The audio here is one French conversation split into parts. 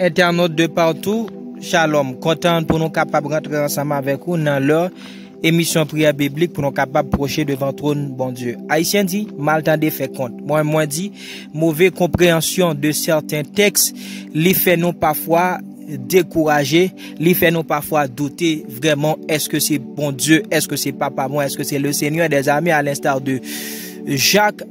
Internautes de partout, shalom. Content pour nous capables de rentrer ensemble avec vous dans leur émission prière biblique pour nous capables de procher devant trône, bon Dieu. Haïtien dit, mal tendé fait compte. Moi dit, mauvaise compréhension de certains textes, les fait nous parfois décourager, les fait nous parfois douter vraiment, est-ce que c'est bon Dieu, est-ce que c'est papa moi, est-ce que c'est le Seigneur des armées à l'instar de Jacques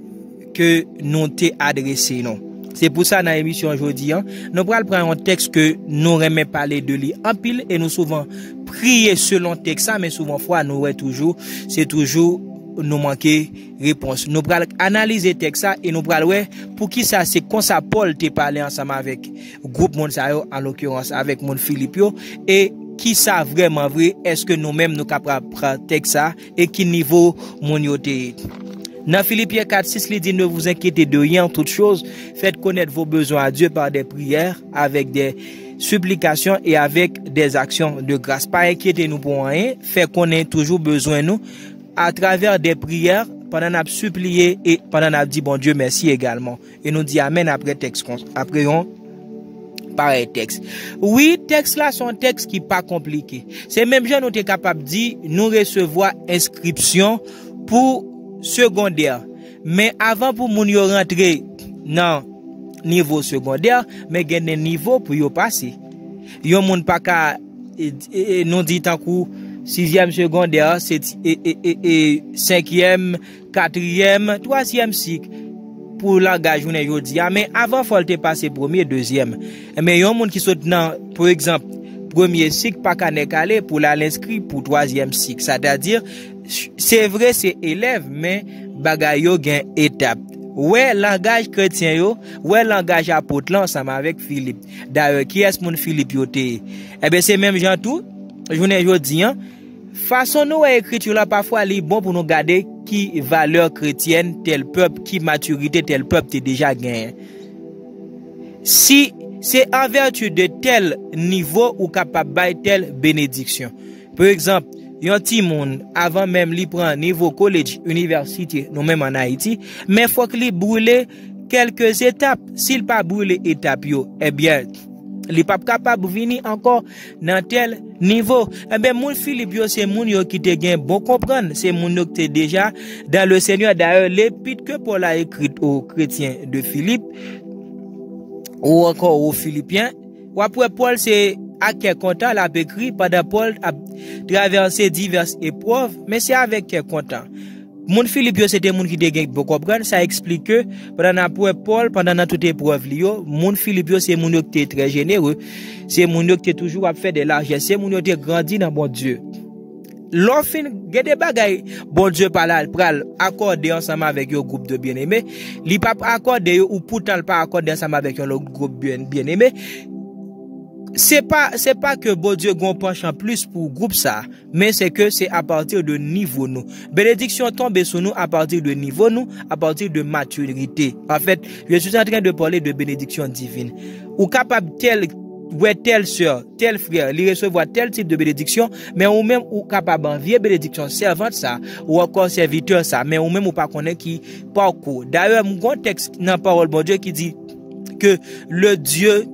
que nous t'ai adressé, non. C'est pour ça dans l'émission aujourd'hui, nous allons prendre un texte que nous aimons parler de lui en pile et nous souvent prier selon texte ça, mais souvent fois nous toujours, c'est toujours nous manquer réponse. Nous allons analyser texte ça et nous allons pour qui ça c'est comme ça Paul t'est parlé ensemble avec groupe monde ça en l'occurrence avec mon Philippio et qui ça vraiment vrai, est-ce que nous-mêmes nous capables prendre texte ça et qui niveau mon yoté. Dans Philippiens 4:6, il dit ne vous inquiétez de rien en toute chose, faites connaître vos besoins à Dieu par des prières, avec des supplications et avec des actions de grâce. Pas inquiétez-nous pour rien, fait connaître toujours besoin nous à travers des prières pendant qu'on a supplié et pendant qu'on a dit bon Dieu merci également. Et nous dit amen après texte après on pareil texte. Oui, texte là sont texte qui pas compliqué. C'est même gens nous t'es capable dit nous recevoir inscription pour secondaire. Mais avant pour moun yo rentrer dans niveau secondaire, mais gen des niveaux pour yo passer. Yo moun pa ka nous dit tant coup 6e secondaire, 5e, 4e, 3e cycle pour langage on yo dit mais avant faut te passer premier, deuxième. Mais yon moun qui saute dans par exemple premier cycle pas ka aller pour l'inscrit pour 3e cycle, c'est-à-dire c'est vrai c'est élève mais bagay yo gen étape. Ouais langage chrétien yo, ouais langage apôtre là ensemble avec Philippe. D'ailleurs qui est mon Philippe yo te? Eh ben c'est même gens tout. Journée jodi façon nous écriture là parfois li bon pour nous garder qui valeur chrétienne tel peuple, qui maturité tel peuple t'es déjà gagné. Si c'est en vertu de tel niveau ou capable bailler telle bénédiction. Par exemple, yon ti moun avant même li prend niveau collège, université, nous même en Haïti, mais faut que li brûler quelques étapes. S'il pas brûler étapes yo, eh bien, li pas capable venir encore dans tel niveau. Eh bien, moun Philippe yo c'est moun yo qui te gen bon comprendre, c'est moun yo qui te déjà dans le Seigneur. D'ailleurs, l'épître que Paul a écrit aux chrétiens de Philippe ou encore aux Philippiens, ou après Paul c'est à quel content l'a écrit pendant Paul a traversé diverses épreuves, mais c'est avec quel content. Mon Philippe c'était moun qui te pour comprendre, ça explique que pendant Paul pendant toute épreuve liyo, mon Philippe c'est moun qui était très généreux, c'est moun qui était toujours à faire des largesses, c'est moun qui était grandi dans bon Dieu. L'offre gen des bagay bon Dieu par là pral accorder ensemble avec un groupe de bien-aimés, li pas accorder ou pourtant pas accorder ensemble avec un groupe bien-aimés. C'est pas que bon Dieu gon penchant plus pour groupe ça, mais c'est que c'est à partir de niveau nous. Bénédiction tombe sur nous à partir de niveau nous, à partir de maturité. En fait, je suis en train de parler de bénédiction divine. Ou capable telle sœur, tel frère, lui recevoir tel type de bénédiction, mais ou même ou capable envier bénédiction servante ça, ou encore serviteur ça, mais ou même ou pas connaît qui parcours. D'ailleurs, mon contexte dans parole bon Dieu qui dit que le Dieu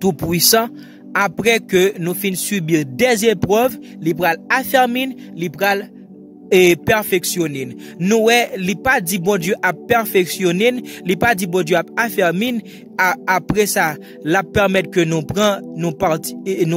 tout-puissant, après que nous finissons subir des épreuves, il pral affermir, il pral perfectionner. Nous, il pas dit bon Dieu a perfectionner, il pas dit bon Dieu a affermir, après ça, la permettre que nous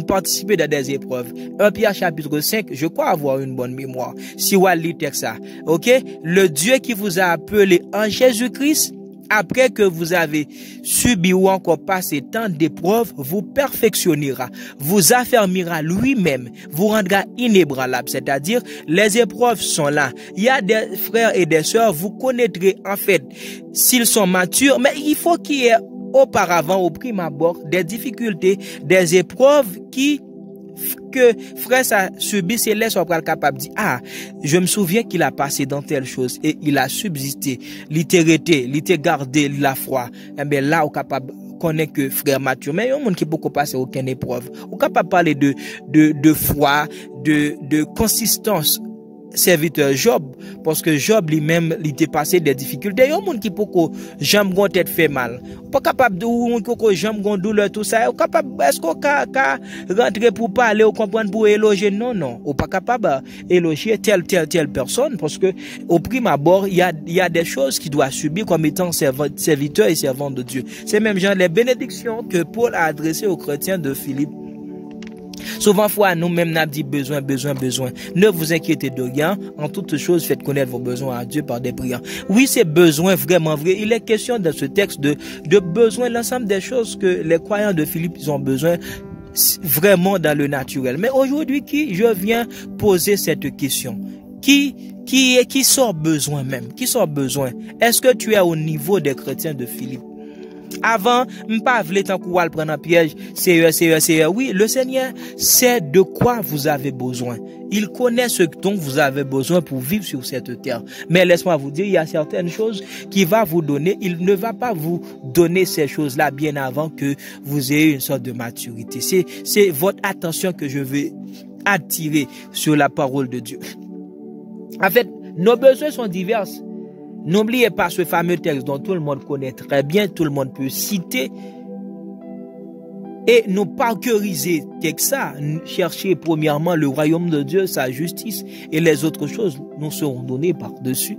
participer dans des épreuves. 1 Pierre chapitre 5, je crois avoir une bonne mémoire. Si vous lisez ça, ok? Le Dieu qui vous a appelé en Jésus-Christ, après que vous avez subi ou encore passé tant d'épreuves, vous perfectionnera, vous affermira lui-même, vous rendra inébranlable. C'est-à-dire, les épreuves sont là. Il y a des frères et des sœurs, vous connaîtrez en fait s'ils sont matures, mais il faut qu'il y ait auparavant, au prime abord, des difficultés, des épreuves que frère ça subit, c'est là qu'on est capable de dire je me souviens qu'il a passé dans telle chose et il a subsisté, il était gardé la foi. Et bien là on est capable connaît que frère Mathieu, mais il y a un monde qui peut passer aucune épreuve. On est capable de parler de foi, de consistance serviteur Job, parce que Job lui-même, il était passé des difficultés. Il y a un monde qui peut que jambe gon tête fait mal. Pas capable de ou que jambe gon douleur tout ça. Capable est-ce qu'on ka rentrer pour parler ou comprendre pour éloger non, ou pas capable éloger telle personne parce que au prime abord, il y a des choses qu'il doit subir comme étant serviteur et servant de Dieu. C'est même genre les bénédictions que Paul a adressées aux chrétiens de Philippe. Souvent, fois, nous-mêmes, n'a dit besoin. Ne vous inquiétez de rien. En toutes choses, faites connaître vos besoins à Dieu par des prières. Oui, c'est besoin vraiment vrai. Il est question dans ce texte de besoin, l'ensemble des choses que les croyants de Philippe, ils ont besoin vraiment dans le naturel. Mais aujourd'hui, je viens poser cette question. Qui sort besoin même? Qui sort besoin? Est-ce que tu es au niveau des chrétiens de Philippe? Avant, m'pas vle tant qu'on va prendre un piège, Seigneur. Oui, le Seigneur sait de quoi vous avez besoin. Il connaît ce dont vous avez besoin pour vivre sur cette terre. Mais laisse-moi vous dire, il y a certaines choses qu'il va vous donner. Il ne va pas vous donner ces choses-là bien avant que vous ayez une sorte de maturité. C'est votre attention que je veux attirer sur la parole de Dieu. En fait, nos besoins sont divers. N'oubliez pas ce fameux texte dont tout le monde connaît très bien, tout le monde peut citer. Et nous parcuriser avec ça, chercher premièrement le royaume de Dieu, sa justice, et les autres choses nous seront données par-dessus.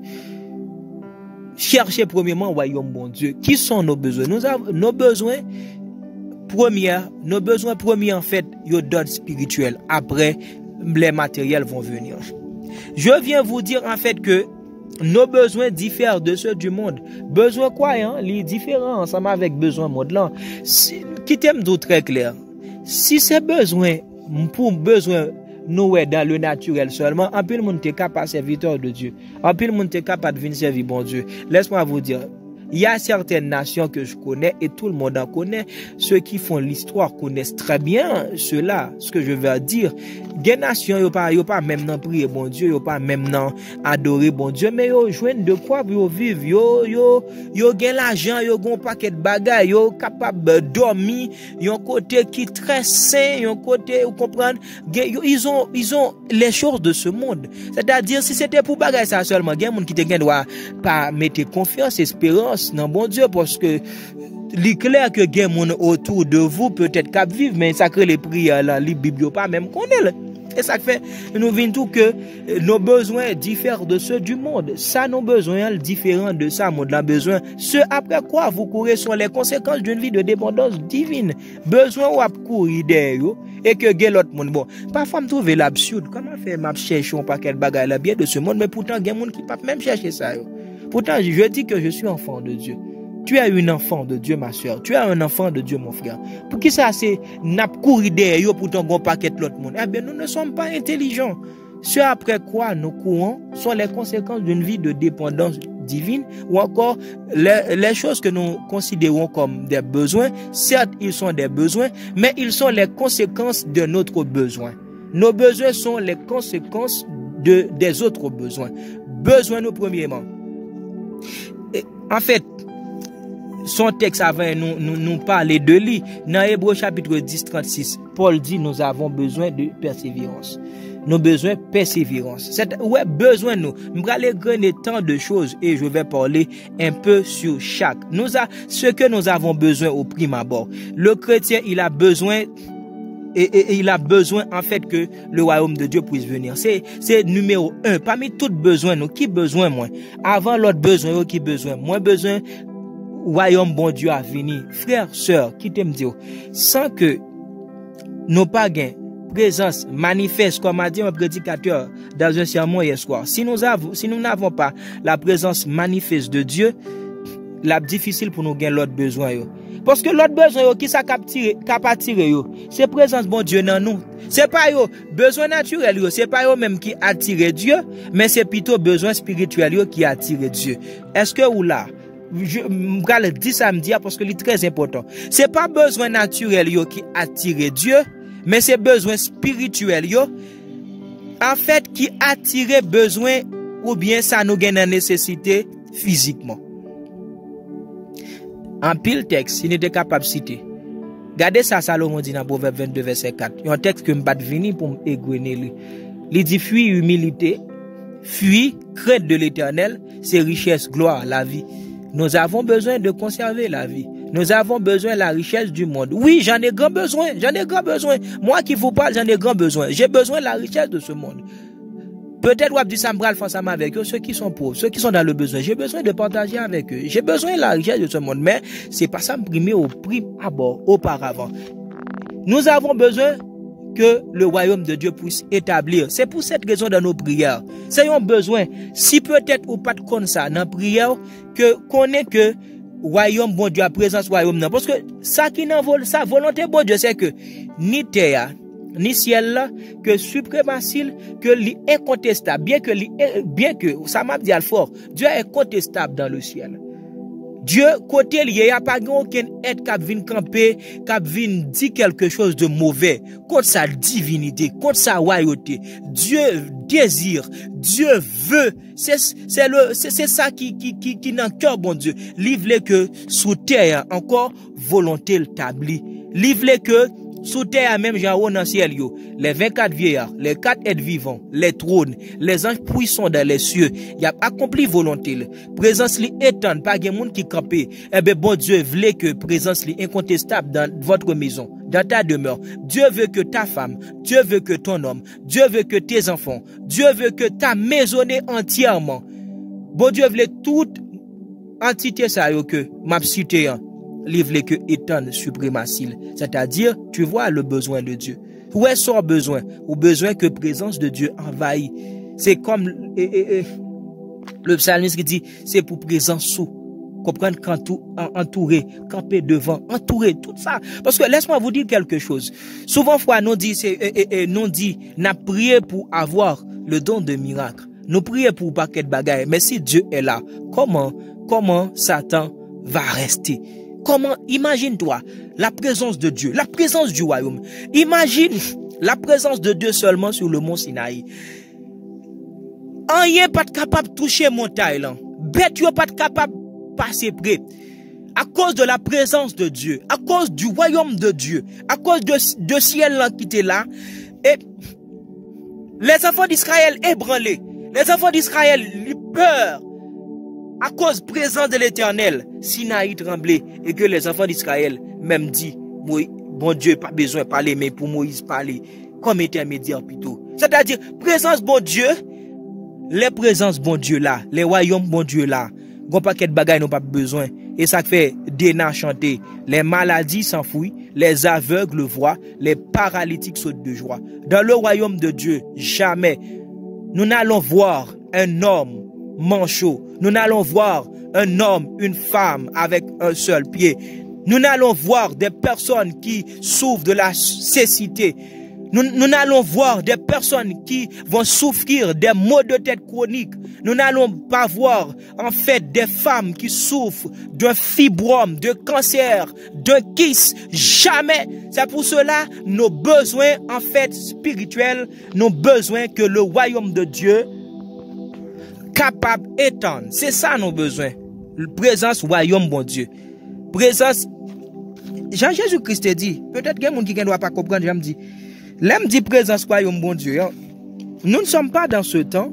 Cherchez premièrement le royaume de Dieu. Qui sont nos besoins? Nous avons nos besoins premiers en fait, ils donnent spirituel. Après, les matériels vont venir. Je viens vous dire en fait que nos besoins diffèrent de ceux du monde. Besoin quoi, hein? Les différents ensemble avec besoin monde là. Qui t'aime d'où très clair. Si c'est besoin, pour besoin, nous est dans le naturel seulement, en plus le monde est capable de serviteur de Dieu. En plus le monde est capable de venir servir bon Dieu. Laisse-moi vous dire. Il y a certaines nations que je connais et tout le monde en connaît. Ceux qui font l'histoire connaissent très bien cela, ce que je veux dire. Des nations, yo pas même nan prier bon Dieu, yo pas même nan adorer bon Dieu, mais yo joignent de quoi yo vivre, yo gen l'argent, yo gon paquet de bagages, yo capable dormir, yon côté qui très sain, yon côté, vous comprenez, ils ont les choses de ce monde. C'est-à-dire si c'était pour bagages ça seulement, gen moun qui te gen doit pas mettre confiance, espérance dans bon Dieu parce que l'éclair que gen moun autour de vous peut-être cap vivre mais ça crée les prières là, les Bible pas même connaît. Et ça fait nous vient tout que nos besoins diffèrent de ceux du monde. Ça nos besoins différents de ça monde a besoin. Ce après quoi vous courez sont les conséquences d'une vie de dépendance divine. Besoin ou à courir derrière et que gen l'autre monde bon. Parfois me trouver l'absurde. Comment faire m'a chercher un paquet de bagages là bien de ce monde mais pourtant gen monde qui pas même chercher ça yo. Pourtant, je dis que je suis enfant de Dieu. Tu es un enfant de Dieu, ma soeur. Tu es un enfant de Dieu, mon frère. Pour qui ça, c'est n'a courir derrière pour ton gros paquet de l'autre monde? Eh bien, nous ne sommes pas intelligents. Ce après quoi nous courons sont les conséquences d'une vie de dépendance divine ou encore les choses que nous considérons comme des besoins. Certes, ils sont des besoins, mais ils sont les conséquences de notre besoin. Nos besoins sont les conséquences des autres besoins. Besoin, nous, premièrement. Et, en fait, son texte avant nous parler de lui. Dans Hébreux chapitre 10, 36, Paul dit nous avons besoin de persévérance. Nos besoins persévérance. Ouais, besoin nous. Je vais aller grainer tant de choses et je vais parler un peu sur chaque. Ce que nous avons besoin au prime abord. Le chrétien, il a besoin et il a besoin en fait que le royaume de Dieu puisse venir. C'est numéro 1. Parmi tous besoins, nous, qui besoin moins? Avant l'autre besoin, qui besoin? Moins besoin, royaume bon Dieu à venir. Frère, sœur, qui t'aime dire, sans que nos païens présence manifeste, comme a dit un prédicateur dans un sermon hier soir, si nous n'avons pas la présence manifeste de Dieu, la difficile pour nous gagner l'autre besoin yo. Parce que l'autre besoin yo, qui ça cap attirer yo, c'est présence bon Dieu dans nous. C'est pas yo besoin naturel yo, c'est pas yo même qui attire Dieu, mais c'est plutôt besoin spirituel yo qui attire Dieu. Est-ce que ou là je vais dire ça me dire parce que c'est très important. C'est pas besoin naturel yo qui attire Dieu, mais c'est besoin spirituel yo en fait qui attire besoin ou bien ça nous gagne en nécessité physiquement. En pile texte, il n'était capable de citer. Regardez ça, Salomon dit dans Proverbe 22, verset 4. Il y a un texte que je ne vais pas venir pour m'égrener. Il dit fuis humilité fuit, crainte de l'Éternel, c'est richesse, gloire, la vie. Nous avons besoin de conserver la vie. Nous avons besoin de la richesse du monde. Oui, j'en ai grand besoin. J'en ai grand besoin. Moi qui vous parle, j'en ai grand besoin. J'ai besoin de la richesse de ce monde. Peut-être vous avez dit ça me face avec eux, ceux qui sont pauvres, ceux qui sont dans le besoin. J'ai besoin de partager avec eux. J'ai besoin de la richesse de ce monde. Mais c'est pas ça me primer au prime abord, auparavant. Nous avons besoin que le royaume de Dieu puisse établir. C'est pour cette raison dans nos prières. C'est un besoin. Si peut-être ou pas de comme ça dans la prière, que connaît que royaume bon Dieu, à présence royaume non. Parce que ça qui n'en vole, sa volonté bon Dieu, c'est que ni terre, ni ciel là, que suprématie, que l'incontestable, bien que, ça m'a dit fort, Dieu est incontestable dans le ciel. Dieu, côté lié, il n'y a pas aucun aide qui vient camper, qui vient dire quelque chose de mauvais contre sa divinité, contre sa royauté. Dieu désire, Dieu veut. C'est ça qui dans le cœur, bon Dieu. Livre que sous terre, encore volonté l'établit. Livre que sous terre, même Jean dans le ciel, les 24 vieillards, les 4 êtres vivants, les trônes, les anges puissants dans les cieux, il a accompli volonté. Présence li étend, pas de monde qui campe. Eh bien, bon Dieu voulait que présence li incontestable dans votre maison, dans ta demeure. Dieu veut que ta femme, Dieu veut que ton homme, Dieu veut que tes enfants, Dieu veut que ta maisonnée entièrement. Bon Dieu voulait toute entité ça que m'a cité livre que étend suprématie, c'est-à-dire tu vois le besoin de Dieu. Où est son besoin? Ou besoin que présence de Dieu envahit. C'est comme le psalmiste qui dit c'est pour présence sous. Comprendre quand tout entouré, camper devant, entouré, tout ça. Parce que laisse-moi vous dire quelque chose. Souvent fois nous dit n'a prié pour avoir le don de miracle. Nous prions pour paquet de bagailles. Mais si Dieu est là, comment Satan va rester? Comment, imagine-toi, la présence de Dieu, la présence du royaume. Imagine la présence de Dieu seulement sur le mont Sinaï. Rien pas capable de toucher montagne là. Bête yo pas capable de passer près. À cause de la présence de Dieu, à cause du royaume de Dieu, à cause de ciel là qui était là, et les enfants d'Israël ébranlés, les enfants d'Israël ils peur. À cause présence de l'Éternel, Sinaï tremblait et que les enfants d'Israël même dit, bon Dieu, pas besoin de parler, mais pour Moïse parler comme intermédiaire plutôt. C'est-à-dire, présence bon Dieu, les présences bon Dieu là, les royaumes bon Dieu là, gon paquet de bagailles n'ont pas besoin. Et ça fait des nains chanter, les maladies s'enfuient, les aveugles voient, les paralytiques sautent de joie. Dans le royaume de Dieu, jamais nous n'allons voir un homme manchot. Nous n'allons voir un homme, une femme avec un seul pied. Nous n'allons voir des personnes qui souffrent de la cécité. Nous n'allons voir des personnes qui vont souffrir des maux de tête chroniques. Nous n'allons pas voir en fait des femmes qui souffrent d'un fibrome, de cancer, d'un kyste. Jamais. C'est pour cela nos besoins en fait spirituels, nos besoins que le royaume de Dieu capable d'étendre. C'est ça nos besoins. Présence royaume bon Dieu. Présence. Jean-Jésus-Christ dit, peut-être qu'il y a des gens qui ne doivent pas comprendre, je me dis, l'aime dit présence royaume bon Dieu. Nous ne sommes pas dans ce temps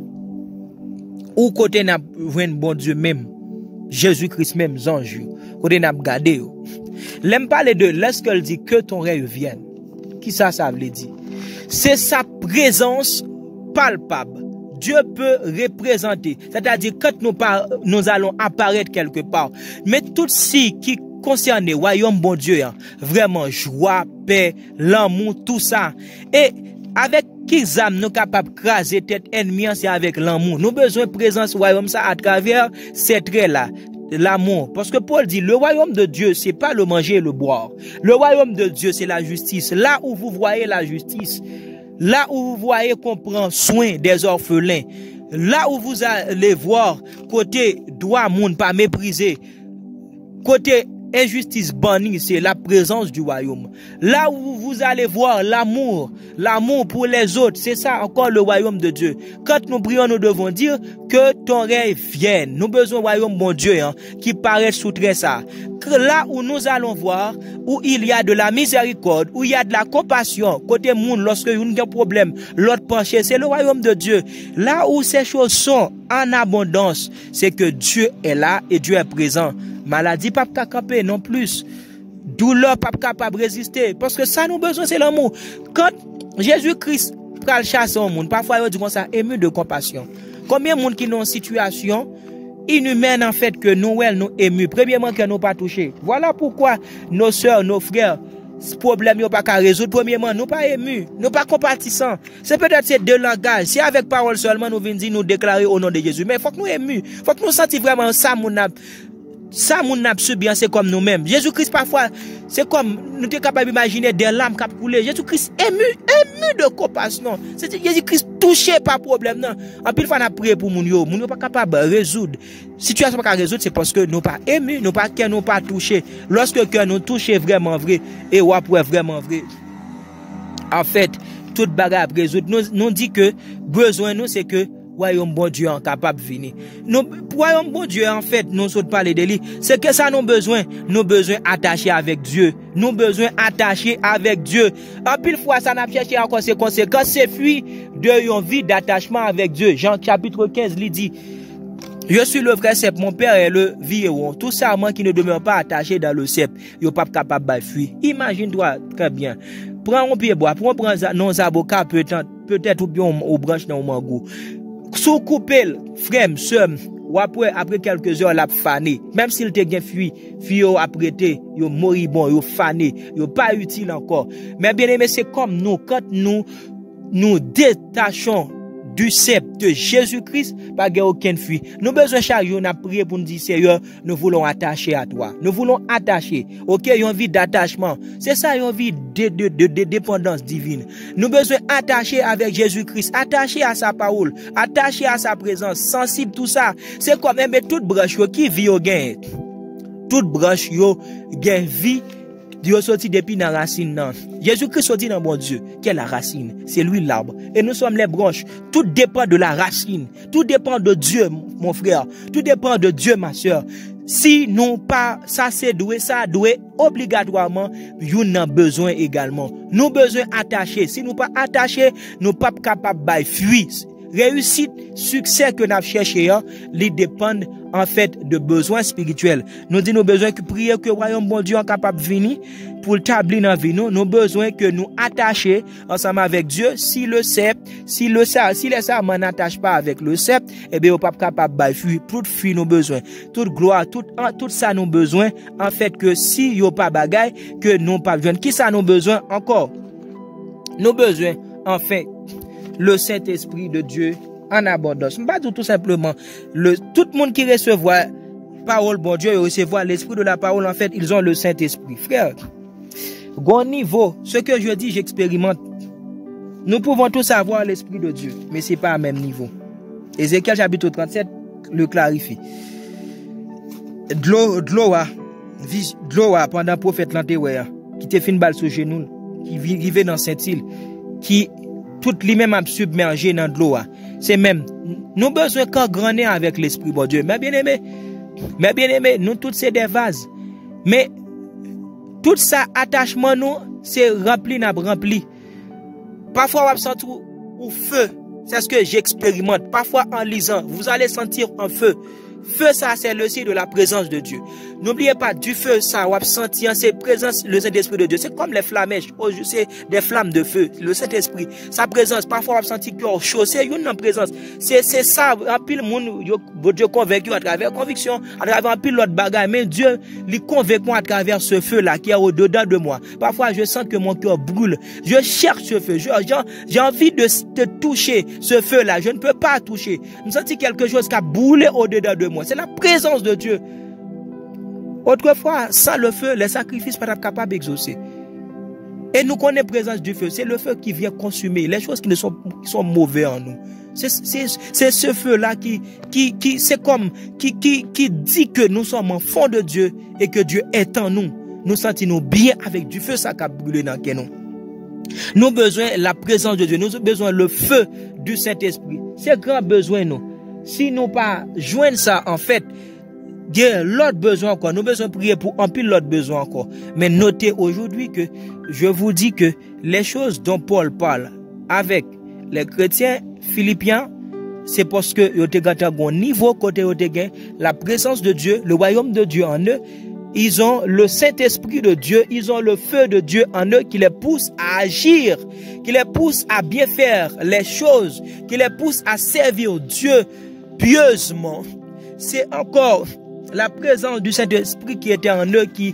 où côté n'a bon Dieu même, Jésus-Christ même, ange, côté n'a gardé. L'aime parler de lorsqu'elle dit que ton règne vienne. Qui ça veut dire? C'est sa présence palpable. Dieu peut représenter, c'est-à-dire quand nous allons apparaître quelque part, mais tout ce qui concerne le royaume bon Dieu, vraiment joie, paix, l'amour, tout ça. Et avec qui âmes nous capables de craser tête ennemi, c'est avec l'amour. Nous avons besoin de présence royaume ça à travers ces traits-là. L'amour. Parce que Paul dit, le royaume de Dieu, c'est pas le manger et le boire. Le royaume de Dieu, c'est la justice. Là où vous voyez la justice, là où vous voyez qu'on prend soin des orphelins, là où vous allez voir côté droit monde pas méprisé, côté injustice bannie, c'est la présence du royaume. Là où vous allez voir l'amour pour les autres, c'est ça encore le royaume de Dieu. Quand nous prions, nous devons dire que ton règne vienne. Nous besoin du royaume, mon Dieu, qui paraît sous très ça. Là où nous allons voir, où il y a de la miséricorde, où il y a de la compassion, côté monde, lorsque il y a un problème, l'autre penché, c'est le royaume de Dieu. Là où ces choses sont en abondance, c'est que Dieu est là et Dieu est présent. Maladie, pas camper non plus. Douleur, pas capable de résister. Parce que ça, nous besoin, c'est l'amour. Quand Jésus-Christ pral chasser un monde, parfois, il dit comme ça, ému de compassion. Combien de monde qui ont une situation inhumaine, en fait, que nous émus. Premièrement, que nous pas touchés. Voilà pourquoi nos sœurs, nos frères, ce problème n'est pas qu'à résoudre. Premièrement, nous pas émus, nous pas compatissants. C'est peut-être ces deux langages. Si avec parole seulement nous venons dire, nous déclarer au nom de Jésus. Mais il faut que nous émus. Il faut que nous sentions vraiment ça, mon n'a subi, c'est comme nous-mêmes. Jésus-Christ, parfois, c'est comme, nous sommes capables d'imaginer des larmes qui ont coulé. Jésus-Christ ému de compassion. C'est Jésus-Christ touché par problème, non. En plus, il faut prier pour nous, nous pas capable de résoudre. Situation pas résoudre, c'est parce que nous pas émus, nous pas touchés. Lorsque cœur nous touche vraiment vrai, et ou après vraiment vrai. En fait, toute bagarre à résoudre, nous dit que, besoin nous, c'est que, royaume bon Dieu est capable de venir. Nous, royaume bon Dieu, en fait, nous sommes parler de lui. C'est que ça, nous besoin attachés avec Dieu. Nous besoin attachés avec Dieu. En pile fois, ça n'a cherché encore ses conséquences. C'est fuir de une vie d'attachement avec Dieu. Jean chapitre 15, il dit, je suis le vrai cep, mon père est le vigneron. Tout ça, moi qui ne demeure pas attaché dans le cep, il n'est pas capable de fuir. Imagine-toi très bien. Prends un pied bois, prends nos avocats, peut-être ou bien aux branches dans le mango. Sous coupé, frère, sœur, ou après quelques heures, la fané. Même s'il te bien fui yo apprêté, yo moribond, yo fané, yo pas utile encore. Mais bien aimé, c'est comme nous, quand nous détachons du cep de Jésus-Christ, pas de aucune fuite. Nous besoin chaque jour, on a prié pour nous dire, Seigneur, nous voulons attacher à toi. Nous voulons attacher. Ok, une vie d'attachement. C'est ça, une vie de dépendance divine. Nous besoin attacher avec Jésus-Christ, attacher à sa parole, attacher à sa présence, sensible, tout ça. C'est comme même toute branche qui vit au gain. Toute branche gain vie. Dieu sorti depuis la racine. Jésus-Christ sorti dans mon Dieu. Quelle est la racine? C'est lui l'arbre. Et nous sommes les branches. Tout dépend de la racine. Tout dépend de Dieu, mon frère. Tout dépend de Dieu, ma soeur. Si nous pas, ça doit obligatoirement, nous avons besoin également. Nous besoin attachés. Si nous pas attachés, nous pas capables de fuir. Réussite, succès que nous avons cherché, les dépendent en fait de besoins spirituels. Nous disons nos besoins que prier que le royaume bon Dieu est capable de venir pour établir dans la vie. Nous avons besoin que nous attacher ensemble avec Dieu. Si les serments n'attachent pas avec le sceptre, eh bien, on n'est pas capable de fuir. Toute fuir nos besoins, toute gloire, tout ça nos besoins. En fait, que si il n'y a pas de bagaille, que nous pas besoin. Qui ça nos besoins encore? Nos besoins, en fait, le Saint-Esprit de Dieu en abondance. Pas tout simplement tout le monde qui recevra parole bon Dieu et recevoir l'esprit de la parole, en fait, ils ont le Saint-Esprit. Frère, bon niveau, ce que je dis, j'expérimente. Nous pouvons tous avoir l'esprit de Dieu, mais c'est pas à même niveau. Ézéchiel chapitre 37 le clarifie. De l'eau pendant le prophète l'antéwea, qui te fait une balle sur genou, qui vivait dans Saint-Île, qui tout lui-même a submergé dans de l'eau. C'est même, nous besoin qu'en grandir avec l'esprit, bon Dieu. Mais bien aimé, nous tous c'est des vases. Mais, tout ça, attachement nous, c'est rempli. Parfois, on va sentir au feu. C'est ce que j'expérimente. Parfois, en lisant, vous allez sentir un feu. Feu, ça, c'est le signe de la présence de Dieu. N'oubliez pas, du feu, ça, on va sentir, c'est présence, le Saint-Esprit de Dieu. C'est comme les flamèches. C'est des flammes de feu. Le Saint-Esprit, sa présence. Parfois, on va sentir cœur chaud. C'est une présence. C'est ça. En pile, Dieu convaincu à travers conviction, à travers un pile l'autre bagaille. Mais Dieu, lui convainc moi à travers ce feu-là qui est au-dedans de moi. Parfois, je sens que mon cœur brûle. Je cherche ce feu. J'ai envie de toucher ce feu-là. Je ne peux pas toucher. Je sens quelque chose qui a brûlé au-dedans de moi. C'est la présence de Dieu. Autrefois, sans le feu, les sacrifices ne sont pas capables d'exaucer. Et nous connaissons la présence du feu. C'est le feu qui vient consumer les choses qui sont mauvaises en nous. C'est ce feu-là qui c'est comme, qui dit que nous sommes enfants de Dieu et que Dieu est en nous. Nous sentons bien avec du feu, ça qui a brûlé dans nous. Nous avons besoin de la présence de Dieu. Nous avons besoin le feu du Saint-Esprit. C'est grand besoin, nous. Si nous pas joindre ça, en fait, il y a l'autre besoin encore. Nous avons besoin de prier pour empiler l'autre besoin encore. Mais notez aujourd'hui que je vous dis que les choses dont Paul parle avec les chrétiens philippiens, c'est parce que ils ont un niveau côté la présence de Dieu, le royaume de Dieu en eux. Ils ont le Saint-Esprit de Dieu, ils ont le feu de Dieu en eux qui les pousse à agir, qui les pousse à bien faire les choses, qui les pousse à servir Dieu pieusement. C'est encore la présence du Saint-Esprit qui était en eux qui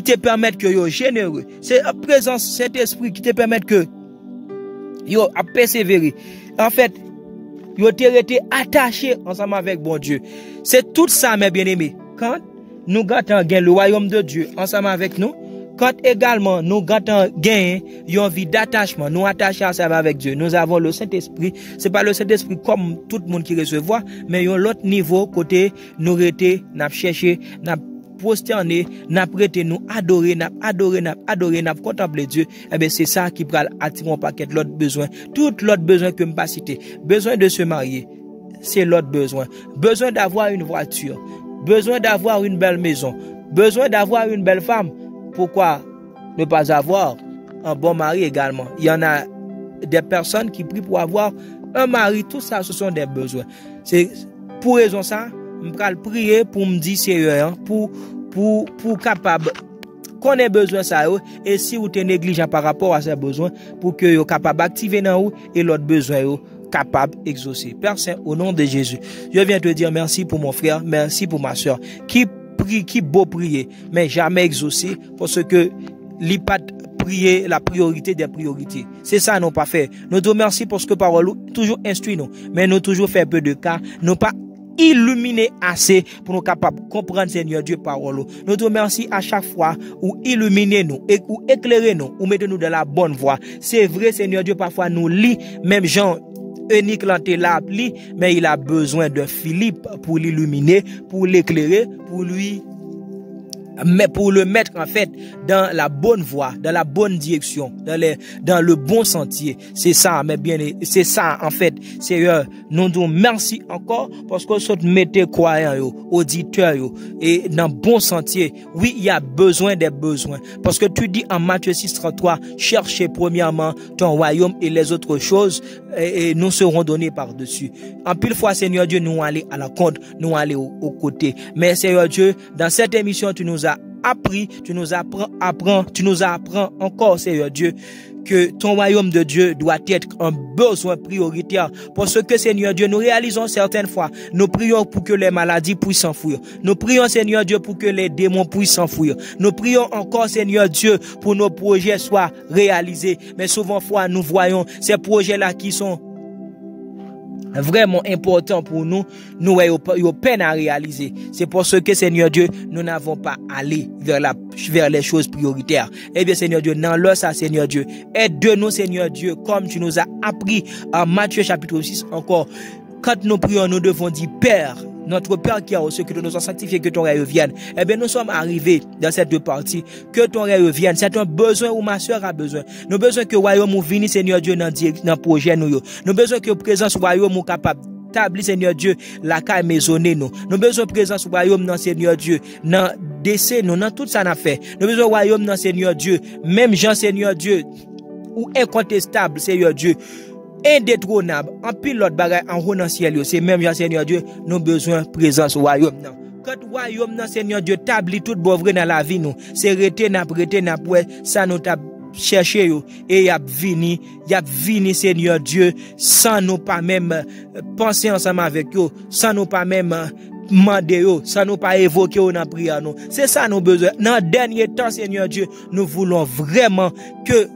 te permet que soient généreux. C'est la présence du Saint-Esprit qui te permet que yo a persévérer. En fait, yo été attaché ensemble avec bon Dieu. C'est tout ça, mes bien-aimés. Quand nous gâtons le royaume de Dieu ensemble avec nous, quand également nous gâtons une vie d'attachement, nous attachons ensemble avec Dieu. Nous avons le Saint-Esprit. C'est pas le Saint-Esprit comme tout le monde qui recevoir, mais il y a l'autre niveau côté nous rete, n'a cherché, n'a prosterné, n'a prêté, nous adorer, n'a contempler Dieu. Eh bien, c'est ça qui va attirer un paquet de l'autre besoin. Tout l'autre besoin que je pas citer. Besoin de se marier. C'est l'autre besoin. Besoin d'avoir une voiture. Besoin d'avoir une belle maison. Besoin d'avoir une belle femme. Pourquoi ne pas avoir un bon mari également? Il y en a des personnes qui prient pour avoir un mari. Tout ça, ce sont des besoins. C'est pour raison ça, je vais prier pour me dire sérieux, pour capable qu'on ait besoin ça et si vous êtes négligent par rapport à ces besoins, pour que vous capable d'activer dans vous et l'autre besoin capable d'exaucer. Père Saint, au nom de Jésus, je viens te dire merci pour mon frère, merci pour ma soeur, qui prie, qui beau prier, mais jamais exaucer, parce que l'IPAT prier la priorité des priorités. C'est ça, nous pas fait. Nous te remercions parce que parole toujours instruit nous, mais nous toujours fait peu de cas, nous pas illuminer assez pour nous capables de comprendre Seigneur Dieu parole. Nous te remercions à chaque fois où illuminer nous et ou éclairer nous ou mettre nous dans la bonne voie. C'est vrai Seigneur Dieu parfois nous lit même Jean Unique l'anté l'a appelé, mais il a besoin de Philippe pour l'illuminer, pour l'éclairer, pour le mettre en fait dans la bonne voie, dans la bonne direction, dans le bon sentier. C'est ça, mais bien, c'est ça en fait. Seigneur, nous nous merci encore parce que vous mettez croyants, auditeurs, et dans bon sentier. Oui, il y a besoin des besoins. Parce que tu dis en Matthieu 6:33, cherchez premièrement ton royaume et les autres choses et nous serons donnés par-dessus. En pile fois, Seigneur Dieu, nous allons à la compte, nous allons au côté. Mais Seigneur Dieu, dans cette émission, tu nous as appris, tu nous apprends encore, Seigneur Dieu, que ton royaume de Dieu doit être un besoin prioritaire. Parce que, Seigneur Dieu, nous réalisons certaines fois, nous prions pour que les maladies puissent s'enfuir. Nous prions, Seigneur Dieu, pour que les démons puissent s'enfuir. Nous prions encore, Seigneur Dieu, pour nos projets soient réalisés. Mais souvent, nous voyons ces projets-là qui sont vraiment important pour nous avons peine à réaliser. C'est parce que, Seigneur Dieu, nous n'avons pas allé vers les choses prioritaires. Eh bien, Seigneur Dieu, dans l'heure ça, Seigneur Dieu, aide-nous, Seigneur Dieu, comme tu nous as appris en Matthieu chapitre 6 encore. Quand nous prions, nous devons dire Père, notre Père qui a reçu, que nous sommes sanctifiés, que ton règne vienne. Eh bien, nous sommes arrivés dans cette deux parties. Que ton règne vienne. C'est un besoin où ma soeur a besoin. Nous avons besoin que le royaume vienne, Seigneur Dieu, dans le projet nous. Nous avons besoin que la présence du royaume capable d'établir, Seigneur Dieu, la caille maisonnée nous. Nous avons besoin de présence du royaume dans Seigneur Dieu, dans décès nous, dans tout ça n'a fait. Nous avons besoin du royaume dans Seigneur Dieu. Même Jean, Seigneur Dieu, ou incontestable, Seigneur Dieu. Indétrônable, en pile l'autre bagaille en haut dans le ciel, c'est même Jean Seigneur Dieu, nous besoin de présence au royaume. Quand le royaume dans Seigneur Dieu tabli tout bon vrai dans la vie nous, c'est rete n'a ça nous t'a cherché et y a vini Seigneur Dieu sans nous pas même penser ensemble avec eux, sans nous pas même demander ça nous pas évoquer dans la prière nous. C'est ça nous besoin. Dans le dernier temps, Seigneur Dieu, nous voulons vraiment que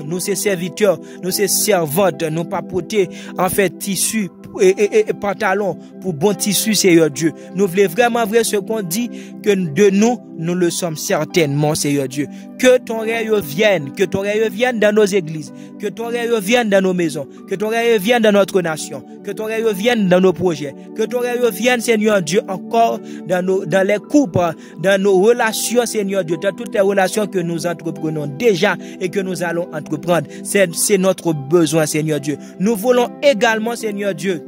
nous ces serviteurs, nous ces servantes, nous pas porter en fait tissu et pantalon pour bon tissu, Seigneur Dieu. Nous voulons vraiment vrai ce qu'on dit que de nous le sommes certainement, Seigneur Dieu. Que ton règne vienne, que ton règne vienne dans nos églises, que ton règne vienne dans nos maisons, que ton règne vienne dans notre nation, que ton règne vienne dans nos projets, que ton règne vienne, Seigneur Dieu, encore dans les couples, dans nos relations, Seigneur Dieu, dans toutes les relations que nous entreprenons déjà et que nous allons entreprendre. C'est notre besoin, Seigneur Dieu. Nous voulons également, Seigneur Dieu,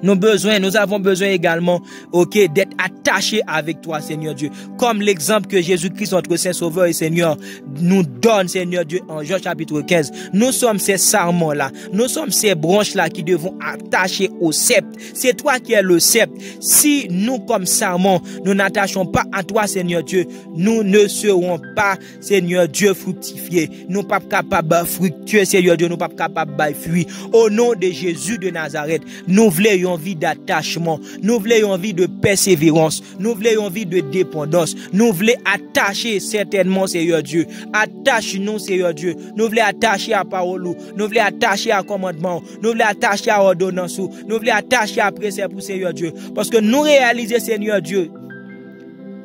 nous avons besoin également, d'être attachés avec toi, Seigneur Dieu. Comme l'exemple que Jésus-Christ, notre Saint Sauveur et Seigneur, nous donne, Seigneur Dieu, en Jean chapitre 15. Nous sommes ces sarments-là. Nous sommes ces branches-là qui devons attacher au sceptre. C'est toi qui es le sceptre. Si nous, comme sarments, nous n'attachons pas à toi, Seigneur Dieu, nous ne serons pas, Seigneur Dieu, fructifiés. Nous ne sommes pas capables de fructuer, Seigneur Dieu. Nous ne sommes pas capables de fruit. Au nom de Jésus de Nazareth, nous voulons vie d'attachement, nous voulons vie de persévérance, nous voulons vie de dépendance, nous voulons attacher certainement, Seigneur Dieu. Attache-nous, Seigneur Dieu. Nous voulons attacher à parole, nous voulons attacher à commandement, nous voulons attacher à ordonnance, nous voulons attacher à précepte, Seigneur Dieu. Parce que nous réalisons, Seigneur Dieu,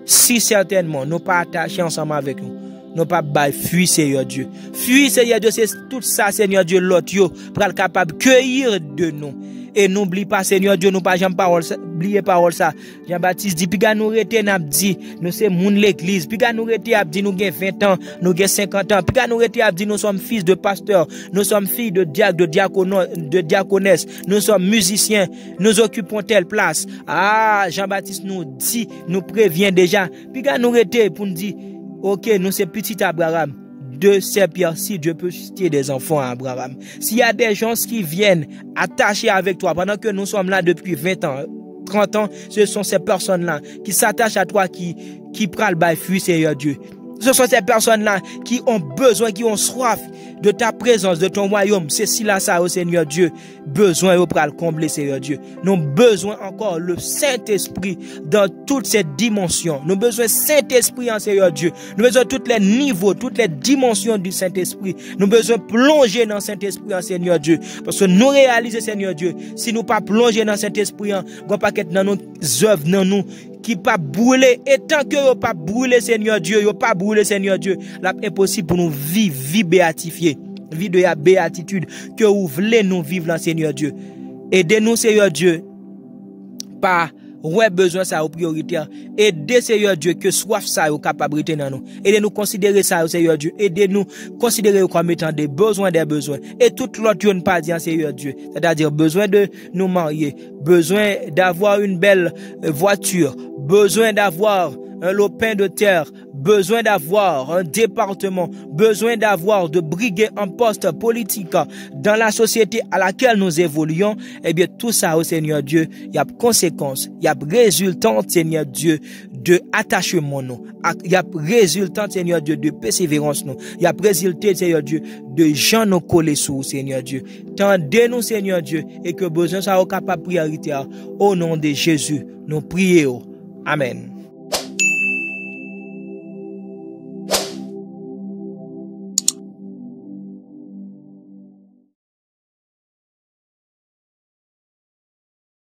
si certainement nous pas attachés ensemble avec nous, nous pas fuir, Seigneur Dieu. Fuir, Seigneur Dieu, c'est tout ça, Seigneur Dieu, l'autre yo, pour être capable de cueillir de nous. Et n'oublie pas, Seigneur Dieu, nous pas jamais parole, oubliez parole ça. Jean-Baptiste dit, puis nous rete n'a dit, nous c'est moun l'église, puis nous rete a dit, nous gain 20 ans, nous gain 50 ans, puis nous rete a dit, nous sommes fils de pasteurs, nous sommes filles de diacre, de diaconesse, nous sommes musiciens, nous occupons telle place. Ah, Jean-Baptiste nous dit, nous prévient déjà, puis nous rete pour nous dire, nous c'est petit Abraham. De ces pierres, si Dieu peut susciter des enfants à Abraham. S'il y a des gens qui viennent attachés avec toi pendant que nous sommes là depuis 20 ans, 30 ans, ce sont ces personnes-là qui s'attachent à toi, qui prennent le fruit, Seigneur Dieu. Ce sont ces personnes-là qui ont besoin, qui ont soif de ta présence, de ton royaume. C'est si là ça, oh Seigneur Dieu, besoin pour le combler, Seigneur Dieu. Nous avons besoin encore le Saint-Esprit dans toutes ces dimensions. Nous avons besoin Saint-Esprit en Seigneur Dieu. Nous avons besoin de tous les niveaux, toutes les dimensions du Saint-Esprit. Nous avons besoin de plonger dans le Saint-Esprit en Seigneur Dieu. Parce que nous réalisons, Seigneur Dieu, si nous pas plonger dans le Saint-Esprit, nous pas dans nos œuvres, dans nous, qui pas brûler, et tant que yo pas brûler, Seigneur Dieu, yo pas brûler, Seigneur Dieu, là, impossible pour nous vivre, vie béatifiée, vie de la béatitude, que vous voulez nous vivre là, Seigneur Dieu. Aidez-nous, Seigneur Dieu, par ouais besoin ça au prioritaire. Aidez, Seigneur Dieu, que soif ça au capacité dans nous. Aidez-nous considérer ça, Seigneur Dieu. Aidez-nous considérer comme étant des besoins. Et tout l'autre ne pas dire, Seigneur Dieu. C'est-à-dire besoin de nous marier, besoin d'avoir une belle voiture, besoin d'avoir un lopin de terre, besoin d'avoir un département, besoin d'avoir de briguer un poste politique dans la société à laquelle nous évoluons, eh bien tout ça, au Seigneur Dieu, il y a conséquences, il y a résultant, Seigneur Dieu, de attachement nous, il y a résultant, Seigneur Dieu, de persévérance nous, il y a résultat, Seigneur Dieu, de gens nous coller sous, Seigneur Dieu. Tendez-nous, Seigneur Dieu, et que besoin ça au capable prioritaire, au nom de Jésus, nous prions. Amen.